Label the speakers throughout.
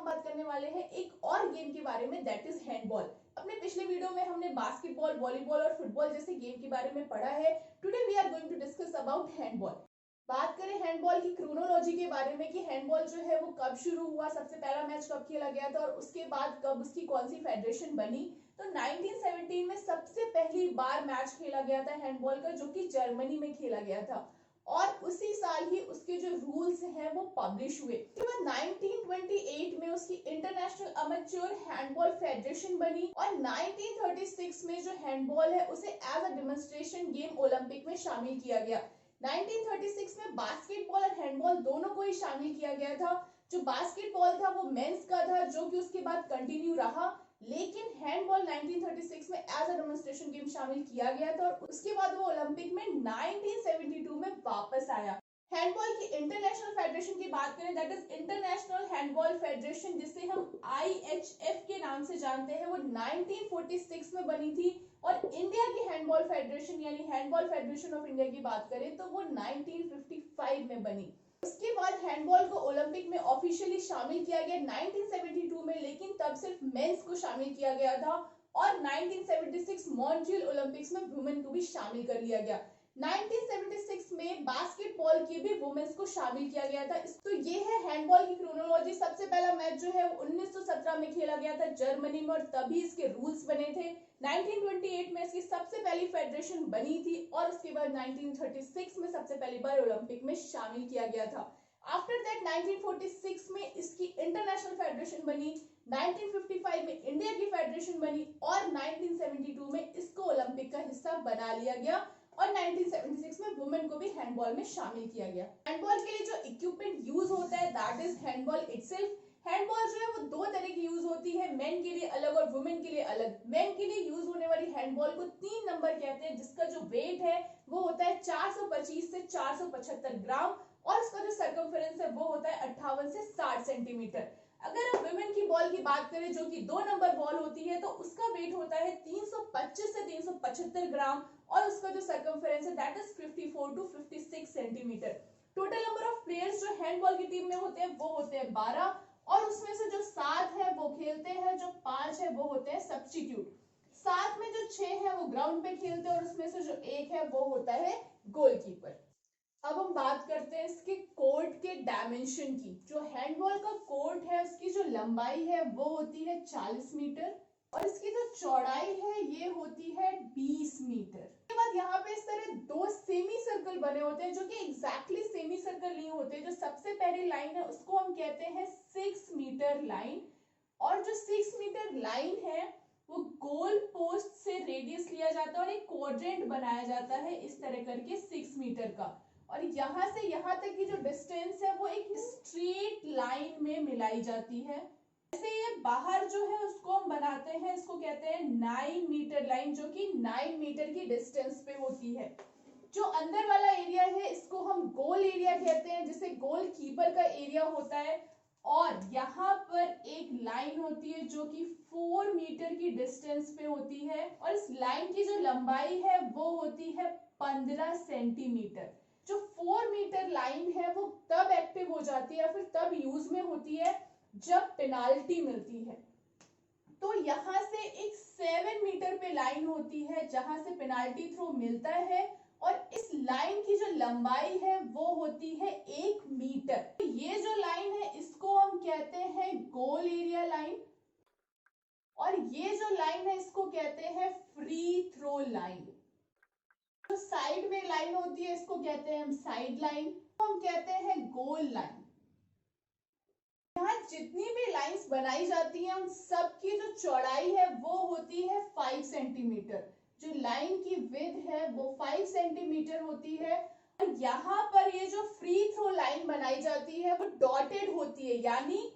Speaker 1: हम बात करने वाले हैं एक और गेम के बारे में, दैट इज हैंडबॉल। अपने पिछले वीडियो में हमने बास्केटबॉल, वॉलीबॉल और फुटबॉल जैसे गेम के बारे में पढ़ा है। Today we are going to discuss about handball. बात करें हैंडबॉल की क्रोनोलॉजी के बारे में कि हैंडबॉल जो है वो कब शुरू हुआ, सबसे पहला मैच कब खेला गया था और उसके बाद कब उसकी कौन सी फेडरेशन बनी। तो 1917 में सबसे पहली बार मैच खेला गया था हैंडबॉल का, जो कि जर्मनी में खेला गया था और उसी साल ही उसके जो रूल्स हैं वो पब्लिश हुए। उसके बाद 1928 में उसकी इंटरनेशनल अमेच्योर हैंडबॉल फेडरेशन बनी और 1936 में जो हैंडबॉल है उसे as a demonstration game Olympic में शामिल किया गया। 1936 में बास्केटबॉल और हैंडबॉल दोनों को ही शामिल किया गया था। जो बास्केटबॉल था वो मेंस का था, जो कि उसके बाद कंटिन्यू रहा, लेकिन हैंडबॉल 1936 में एज अ डेमोन्स्ट्रेशन गेम शामिल किया गया था और उसके बाद वो ओलंपिक में 1972 में वापस आया। हैंडबॉल की इंटरनेशनल फेडरेशन की बात करें, that is international handball federation, जिसे हम IHF के नाम से जानते हैं, वो 1946 में बनी थी। और इंडिया की हैंडबॉल फेडरेशन यानी हैंडबॉल फेडरेशन ऑफ इंडिया की बात करें तो वो 1955 में बनी। उसके बाद हैंडबॉल को ओलंपिक में ऑफिशियली शामिल किया गया 1972 में, लेकिन तब सिर्फ मेंस को शामिल किया गया था और 1976 मॉन्ट्रियल ओलंपिक्स में वुमेन को भी शामिल कर लिया गया। 1976 में बास्केटबॉल की भी वुमेन्स को शामिल किया गया था। तो ये है हैंडबॉल की क्रोनोलॉजी। सबसे पहला मैच जो है 1917 में खेला गया था जर्मनी में और तभी इसके रूल्स बने थे। 1928 में इसकी सबसे पहली फेडरेशन बनी थी और उसके बाद 1936 में सबसे पहली बार ओलंपिक में शामिल किया गया था। आफ्टर दैट 1946 में इसकी इंटरनेशनल फेडरेशन बनी, 1955 में इंडिया की फेडरेशन बनी और 1972 में इसको ओलंपिक का हिस्सा बना लिया गया और 1976 में वुमेन को भी हैंडबॉल में शामिल किया गया। हैंडबॉल के लिए जो इक्विपमेंट यूज होता है that is handball itself. Handball जो है वो दो तरह की यूज होती है, मेन के लिए अलग और वुमेन के लिए अलग। मेन के लिए यूज होने वाली हैंडबॉल को 3 नंबर कहते हैं, जिसका जो वेट है वो होता है 425 से 475 ग्राम और उसका जो सर्कमफेरेंस है वो होता है 58 से 60 सेंटीमीटर। अगर हम वुमेन की बॉल की बात करें जो कि 2 नंबर बॉल होती है तो उसका वेट होता है 325 से 375 ग्राम और उसका जो सर्कमफेरेंस है that is 54 to 56 centimetre. Total number of players जो हैंडबॉल की टीम में होते हैं वो होते हैं 12 और उसमें से जो 7 है वो खेलते हैं, जो 5 है वो होते हैं सब्स्टिट्यूट। 7 में जो 6 है वो ग्राउंड पे खेलते हैं और उसमें से जो 1 है वो होता है गोलकीपर। अब हम बात करते हैं इसके कोर्ट के डायमेंशन की। जो हैंडबॉल का कोर्ट है उसकी जो लंबाई है वो होती है 40 मीटर और इसकी जो चौड़ाई है ये होती है 20 मीटर। उसके बाद यहाँ पे इस तरह 2 सेमी सर्कल बने होते हैं जो कि एग्जैक्टली सेमी सर्कल नहीं होते। जो सबसे पहली लाइन है उसको हम कहते हैं 6 मीटर लाइन और जो 6 मीटर लाइन है वो गोल पोस्ट से रेडियस लिया जाता है और एक क्वाड्रेंट बनाया जाता है इस तरह करके 6 मीटर का और यहाँ से यहाँ तक की जो डिस्टेंस है वो एक स्ट्रेट लाइन में मिलाई जाती है। ऐसे ये बाहर जो है उसको हम बनाते हैं, इसको कहते हैं 9 मीटर लाइन, जो कि 9 मीटर की डिस्टेंस पे होती है। जो अंदर वाला एरिया है इसको हम गोल एरिया कहते हैं, जिसे गोल कीपर का एरिया होता है और यहाँ पर एक लाइन होती है जो कि 4 मीटर की डिस्टेंस पे होती है और इस लाइन की जो लंबाई है वो होती है 15 सेंटीमीटर। जो 4 मीटर लाइन है वो तब एक्टिव हो जाती है या फिर तब यूज में होती है जब पेनाल्टी मिलती है। तो यहाँ से एक 7 मीटर पे लाइन होती है जहां से पेनाल्टी थ्रो मिलता है और इस लाइन की जो लंबाई है वो होती है 1 मीटर। तो ये जो लाइन है इसको हम कहते हैं गोल एरिया लाइन और ये जो लाइन है इसको कहते हैं फ्री थ्रो लाइन। जो साइड में लाइन होती है इसको कहते हैं हम साइड लाइन, तो हम कहते हैं गोल लाइन। यहाँ जितनी भी लाइंस बनाई जाती हैं उन सब की जो चौड़ाई है वो होती है 5 सेंटीमीटर। जो लाइन की विड्थ है वो 5 सेंटीमीटर होती है और यहाँ पर ये जो फ्री थ्रो लाइन बनाई जाती है वो डॉटेड होती है, यानी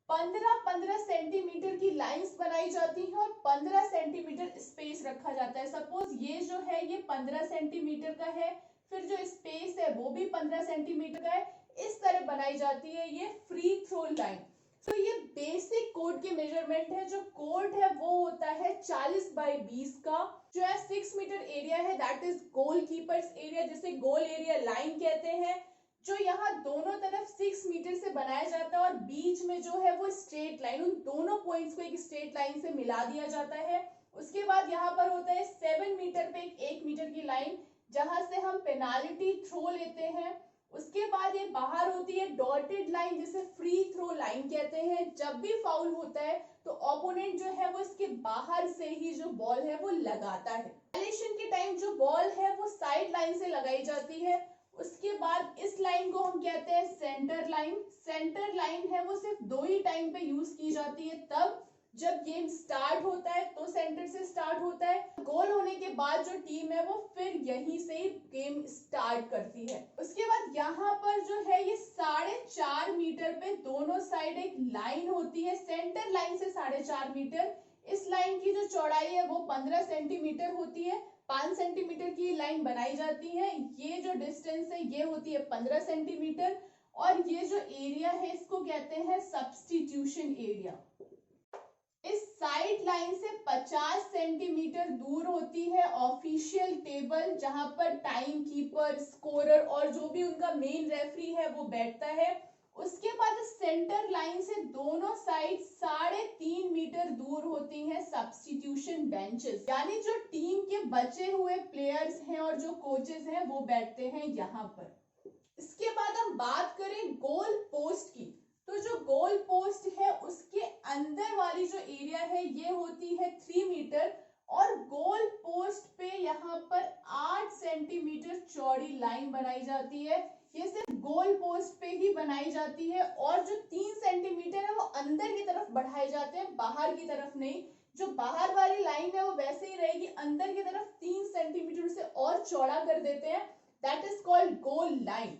Speaker 1: 15-15 सेंटीमीटर की लाइंस बनाई जाती हैं और 15 सेंटीमीटर स्पेस रखा जाता है। सपोज ये जो है ये 15 सेंटीमीटर का है, फिर जो स्पेस है वो भी 15 सेंटीमीटर का है, इस तरह बनाई जाती है ये फ्री थ्रो लाइन। तो ये बेसिक कोर्ट के मेजरमेंट है। जो कोर्ट है वो होता है 40 बाई 20 का। जो है 6 मीटर एरिया है that is goal keepers area, जिसे गोल एरिया लाइन कहते हैं। जो यहाँ दोनों तरफ 6 मीटर से बनाया जाता है और बीच में जो है वो स्ट्रेट लाइन, उन दोनों पॉइंट्स को एक स्ट्रेट लाइन से मिला दिया जाता है। उसके बाद यहाँ पर होता है 7 मीटर पे एक 1 मीटर की लाइन, जहां से हम पेनाल्टी थ्रो लेते हैं। उसके बाद ये बाहर होती है डॉटेड लाइन, जिसे फ्री थ्रो लाइन कहते हैं। जब भी फाउल होता है तो ओपोनेंट जो है वो इसके बाहर से ही जो बॉल है वो लगाता है। वायलेशन के टाइम जो बॉल है वो साइड लाइन से लगाई जाती है। उसके बाद इस लाइन को हम कहते हैं सेंटर लाइन। सेंटर लाइन है वो सिर्फ 2 ही टाइम पे यूज की जाती है, तब जब गेम स्टार्ट होता है तो सेंटर से स्टार्ट होता है, गोल होने के बाद जो टीम है वो फिर यहीं से ही गेम स्टार्ट करती है। उसके बाद यहाँ पर जो है ये 4.5 मीटर पे दोनों साइड एक लाइन होती है, सेंटर लाइन से 4.5 मीटर। इस लाइन की जो चौड़ाई है वो 15 सेंटीमीटर होती है। 5 सेंटीमीटर की लाइन बनाई जाती है। ये जो डिस्टेंस है ये होती है 15 सेंटीमीटर, और ये जो एरिया है इसको कहते हैं सब्स्टिट्यूशन एरिया। इस साइड लाइन से 50 सेंटीमीटर दूर होती है ऑफिशियल टेबल, जहां पर टाइम कीपर, स्कोरर और जो भी उनका मेन रेफरी है वो बैठता है। उसके बाद सेंटर लाइन से दोनों साइड 3.5 मीटर दूर होती हैं सब्स्टिट्यूशन बेंचेस, यानी जो टीम के बचे हुए प्लेयर्स हैं और जो कोचेस हैं वो बैठते हैं यहाँ पर। इसके बाद हम बात करें गोल पोस्ट की, तो जो गोल पोस्ट है उसके अंदर वाली जो एरिया है ये होती है 3 मीटर, और गोल पोस्ट पे यहाँ पर 8 सेंटीमीटर चौड़ी लाइन बनाई जाती है। ये सिर्फ गोल पोस्ट पे ही बनाई जाती है, और जो 3 सेंटीमीटर है वो अंदर की तरफ बढ़ाए जाते हैं, बाहर की तरफ नहीं। जो बाहर वाली लाइन है वो वैसे ही रहेगी, अंदर की तरफ 3 सेंटीमीटर से और चौड़ा कर देते हैं, that is called goal line.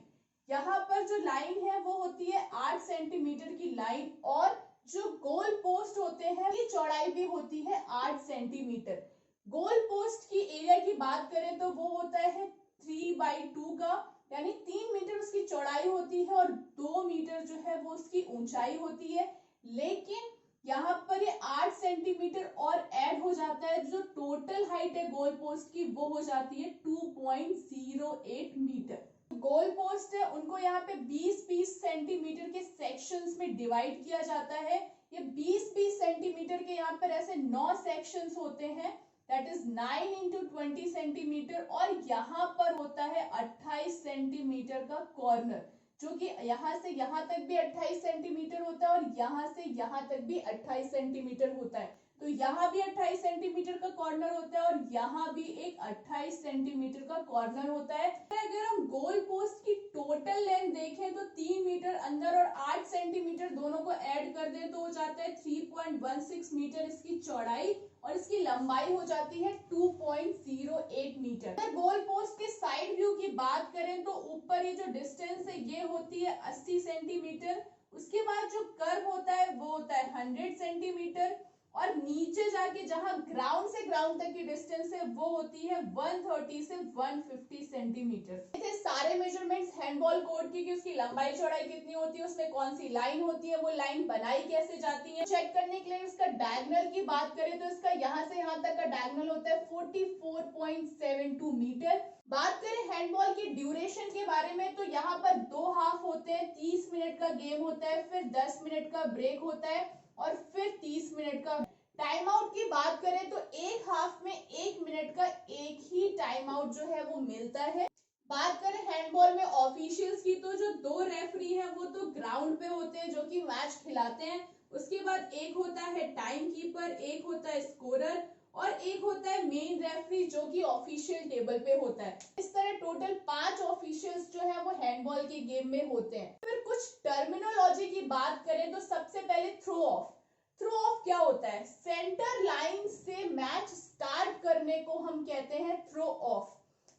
Speaker 1: यहाँ पर जो लाइन है वो होती है 8 सेंटीमीटर की लाइन, और जो गोल पोस्ट होते हैं ये चौड़ाई भी होती है 8 सेंटीमीटर। गोल पोस्ट की एरिया की बात करें तो वो होता है 3/2 का, यानी 3 मीटर उसकी चौड़ाई होती है और 2 मीटर जो है वो उसकी ऊंचाई होती है। लेकिन यहाँ पर ये 8 सेंटीमीटर और ऐड हो जाता है, जो टोटल हाइट है गोल पोस्ट की वो हो जाती है 2.08 मीटर। गोल पोस्ट है उनको यहाँ पे 20-20 सेंटीमीटर के सेक्शंस में डिवाइड किया जाता है। ये 20-20 सेंटीमीटर के यहाँ पर ऐसे 9 सेक्शंस होते हैं, दैट इज 9 into 20 सेंटीमीटर, और यहाँ पर होता है 28 सेंटीमीटर का कॉर्नर, जो कि यहाँ से यहाँ तक भी 28 सेंटीमीटर होता है और यहाँ से यहाँ तक भी 28 सेंटीमीटर होता है। तो यहाँ भी 28 सेंटीमीटर का कॉर्नर होता है और यहाँ भी एक 28 सेंटीमीटर का कॉर्नर होता है। अगर हम गोल पोस्ट की टोटल लेंथ देखें तो 3 मीटर अंदर और 8 सेंटीमीटर दोनों को ऐड कर दें तो हो जाता है 3.16 मीटर इसकी चौड़ाई, और इसकी लंबाई हो जाती है 2.08 मीटर। अगर गोल पोस्ट के साइड व्यू की बात करें तो ऊपर ये जो डिस्टेंस है ये होती है 80 सेंटीमीटर। उसके बाद जो कर्व होता है वो होता है 100 सेंटीमीटर, और नीचे जाके जहां ग्राउंड से ग्राउंड तक की डिस्टेंस है वो होती है 130 से 150 सेंटीमीटर। ये सारे मेजरमेंट्स हैंडबॉल कोर्ट की कि उसकी लंबाई चौड़ाई कितनी होती है, उसमें कौन सी लाइन होती है, वो लाइन बनाई कैसे जाती है। चेक करने के लिए इसका डायगोनल की बात करें तो इसका यहाँ से यहाँ तक का डायगोनल होता है 44.72 मीटर। बात करें हैंडबॉल की ड्यूरेशन के बारे में तो यहाँ पर 2 हाफ होते हैं, 30 मिनट का गेम होता है, फिर 10 मिनट का ब्रेक होता है और फिर 30 मिनट का। टाइम आउट की बात करें तो एक हाफ में 1 मिनट का एक ही टाइम आउट जो है वो मिलता है। बात करें हैंडबॉल में ऑफिशियल्स की तो जो 2 रेफरी हैं वो तो ग्राउंड पे होते हैं जो कि मैच खिलाते हैं। उसके बाद एक होता है टाइम कीपर, एक होता है स्कोरर और एक होता है मेन रेफरी जो कि ऑफिशियल टेबल पे होता है। इस तरह टोटल 5 ऑफिशियल्स जो है वो हैंडबॉल के गेम में होते हैं। फिर कुछ टर्मिनोलॉजी की बात करें तो सबसे पहले थ्रो ऑफ। थ्रो ऑफ क्या होता है? सेंटर लाइन से मैच स्टार्ट करने को हम कहते हैं throw off.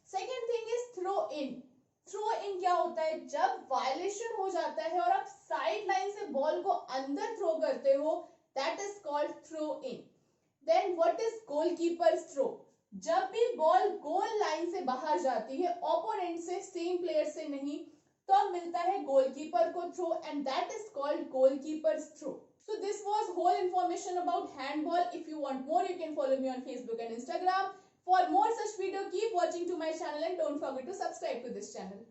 Speaker 1: Second thing is throw in. Throw in क्या होता है? जब वायलेशन हो जाता है और आप साइड लाइन से बॉल को अंदर थ्रो करते हो, that is called throw in. Then what is goalkeeper's throw? जब भी बॉल गोल लाइन से बाहर जाती है, ओपोनेंट से, सेम प्लेयर से नहीं, तो मिलता है गोलकीपर को throw and that is called goalkeeper's throw. So this was whole information about handball. If you want more, you can follow me on Facebook and Instagram. For more such video, keep watching to my channel and don't forget to subscribe to this channel.